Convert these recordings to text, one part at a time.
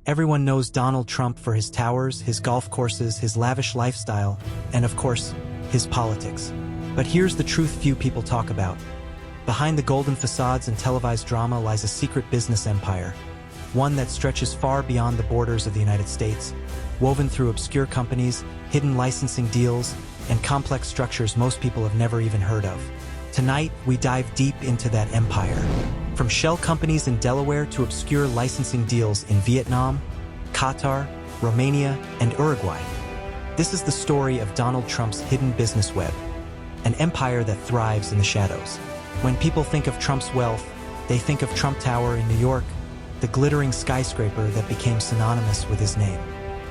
Everyone knows Donald Trump for his towers, his golf courses, his lavish lifestyle, and of course, his politics. But here's the truth few people talk about. Behind the golden facades and televised drama lies a secret business empire, one that stretches far beyond the borders of the United States, woven through obscure companies, hidden licensing deals, and complex structures most people have never even heard of. Tonight, we dive deep into that empire. From shell companies in Delaware to obscure licensing deals in Vietnam, Qatar, Romania, and Uruguay. This is the story of Donald Trump's hidden business web, an empire that thrives in the shadows. When people think of Trump's wealth, they think of Trump Tower in New York, the glittering skyscraper that became synonymous with his name.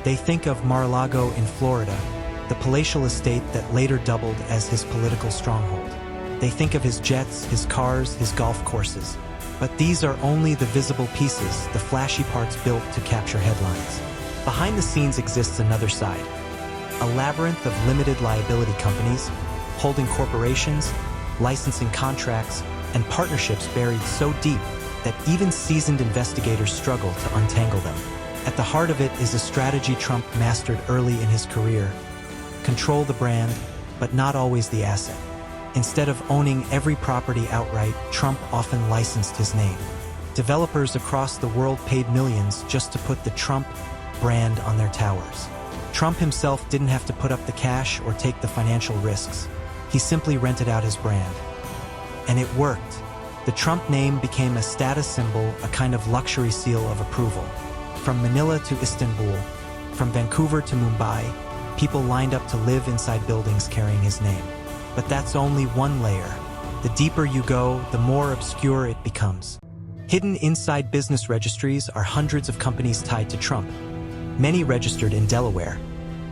They think of Mar-a-Lago in Florida, the palatial estate that later doubled as his political stronghold. They think of his jets, his cars, his golf courses. But these are only the visible pieces, the flashy parts built to capture headlines. Behind the scenes exists another side, a labyrinth of limited liability companies, holding corporations, licensing contracts, and partnerships buried so deep that even seasoned investigators struggle to untangle them. At the heart of it is a strategy Trump mastered early in his career: control the brand, but not always the asset. Instead of owning every property outright, Trump often licensed his name. Developers across the world paid millions just to put the Trump brand on their towers. Trump himself didn't have to put up the cash or take the financial risks. He simply rented out his brand. And it worked. The Trump name became a status symbol, a kind of luxury seal of approval. From Manila to Istanbul, from Vancouver to Mumbai, people lined up to live inside buildings carrying his name. But that's only one layer. The deeper you go, the more obscure it becomes. Hidden inside business registries are hundreds of companies tied to Trump, many registered in Delaware,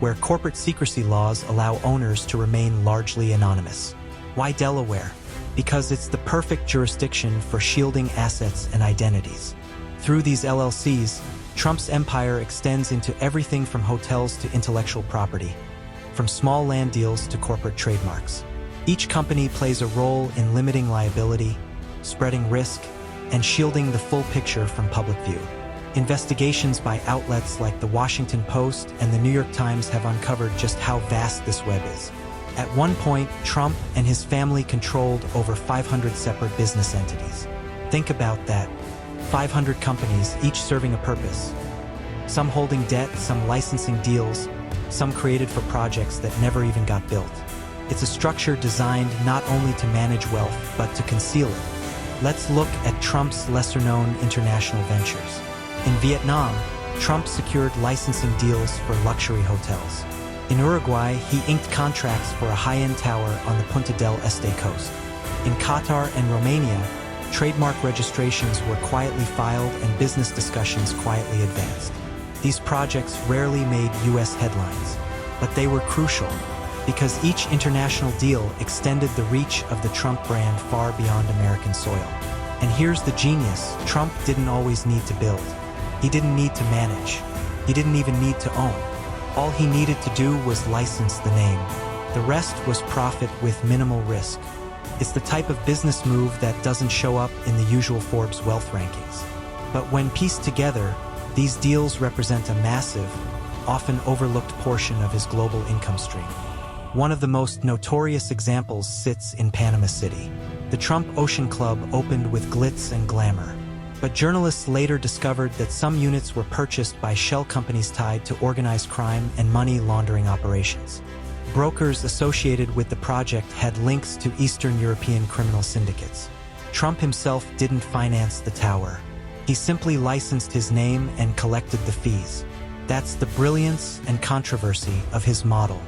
where corporate secrecy laws allow owners to remain largely anonymous. Why Delaware? Because it's the perfect jurisdiction for shielding assets and identities. Through these LLCs, Trump's empire extends into everything from hotels to intellectual property, from small land deals to corporate trademarks. Each company plays a role in limiting liability, spreading risk, and shielding the full picture from public view. Investigations by outlets like the Washington Post and the New York Times have uncovered just how vast this web is. At one point, Trump and his family controlled over 500 separate business entities. Think about that. 500 companies, each serving a purpose. Some holding debt, some licensing deals, some created for projects that never even got built. It's a structure designed not only to manage wealth, but to conceal it. Let's look at Trump's lesser-known international ventures. In Vietnam, Trump secured licensing deals for luxury hotels. In Uruguay, he inked contracts for a high-end tower on the Punta del Este coast. In Qatar and Romania, trademark registrations were quietly filed and business discussions quietly advanced. These projects rarely made U.S. headlines, but they were crucial because each international deal extended the reach of the Trump brand far beyond American soil. And here's the genius: Trump didn't always need to build. He didn't need to manage. He didn't even need to own. All he needed to do was license the name. The rest was profit with minimal risk. It's the type of business move that doesn't show up in the usual Forbes wealth rankings. But when pieced together, these deals represent a massive, often overlooked portion of his global income stream. One of the most notorious examples sits in Panama City. The Trump Ocean Club opened with glitz and glamour. But journalists later discovered that some units were purchased by shell companies tied to organized crime and money laundering operations. Brokers associated with the project had links to Eastern European criminal syndicates. Trump himself didn't finance the tower. He simply licensed his name and collected the fees. That's the brilliance and controversy of his model.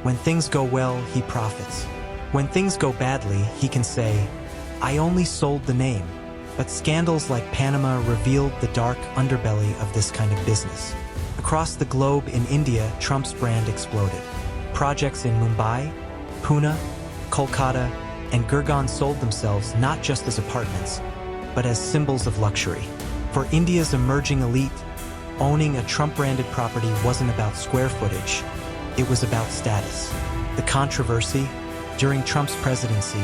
When things go well, he profits. When things go badly, he can say, "I only sold the name." But scandals like Panama revealed the dark underbelly of this kind of business. Across the globe in India, Trump's brand exploded. Projects in Mumbai, Pune, Kolkata, and Gurgaon sold themselves not just as apartments, but as symbols of luxury. For India's emerging elite, owning a Trump-branded property wasn't about square footage, it was about status. The controversy: during Trump's presidency,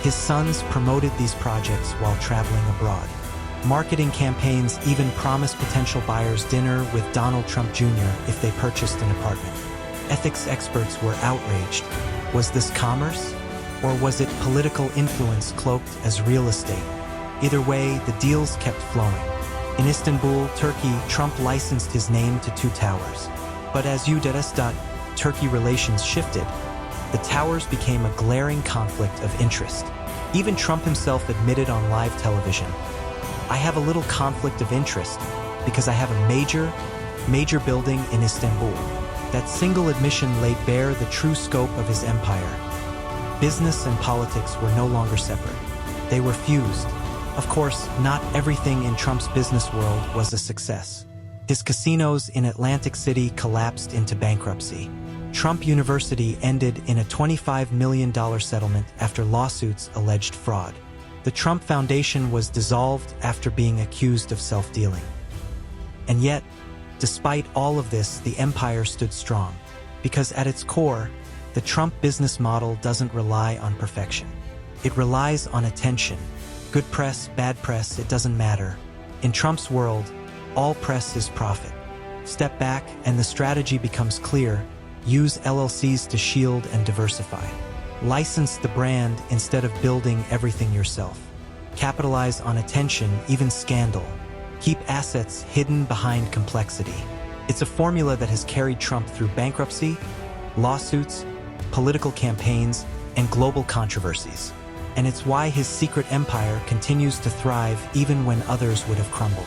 his sons promoted these projects while traveling abroad. Marketing campaigns even promised potential buyers dinner with Donald Trump Jr. if they purchased an apartment. Ethics experts were outraged. Was this commerce? Or was it political influence cloaked as real estate? Either way, the deals kept flowing. In Istanbul, Turkey, Trump licensed his name to 2 towers. But as Turkey relations shifted, the towers became a glaring conflict of interest. Even Trump himself admitted on live television, "I have a little conflict of interest because I have a major building in Istanbul." That single admission laid bare the true scope of his empire. Business and politics were no longer separate. They were fused. Of course, not everything in Trump's business world was a success. His casinos in Atlantic City collapsed into bankruptcy. Trump University ended in a $25 million settlement after lawsuits alleged fraud. The Trump Foundation was dissolved after being accused of self-dealing. And yet, despite all of this, the empire stood strong. Because at its core, the Trump business model doesn't rely on perfection. It relies on attention. Good press, bad press, it doesn't matter. In Trump's world, all press is profit. Step back and the strategy becomes clear. Use LLCs to shield and diversify. License the brand instead of building everything yourself. Capitalize on attention, even scandal. Keep assets hidden behind complexity. It's a formula that has carried Trump through bankruptcy, lawsuits, political campaigns, and global controversies. And it's why his secret empire continues to thrive even when others would have crumbled.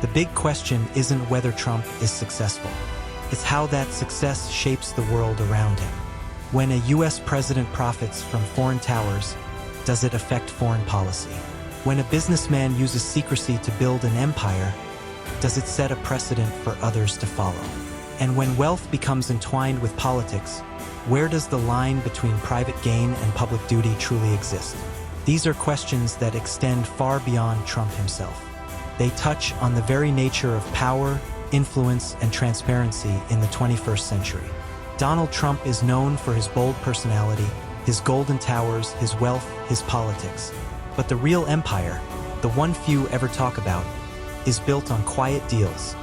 The big question isn't whether Trump is successful. It's how that success shapes the world around him. When a US president profits from foreign towers, does it affect foreign policy? When a businessman uses secrecy to build an empire, does it set a precedent for others to follow? And when wealth becomes entwined with politics, where does the line between private gain and public duty truly exist? These are questions that extend far beyond Trump himself. They touch on the very nature of power, influence, and transparency in the 21st century. Donald Trump is known for his bold personality, his golden towers, his wealth, his politics. But the real empire, the one few ever talk about, is built on quiet deals,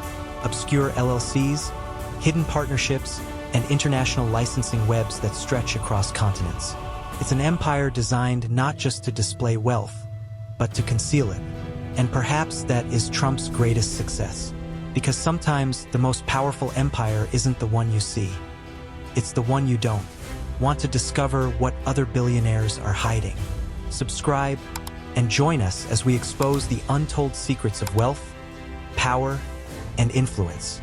obscure LLCs, hidden partnerships, and international licensing webs that stretch across continents. It's an empire designed not just to display wealth, but to conceal it. And perhaps that is Trump's greatest success. Because sometimes the most powerful empire isn't the one you see. It's the one you don't. Want to discover what other billionaires are hiding? Subscribe and join us as we expose the untold secrets of wealth, power, and influence.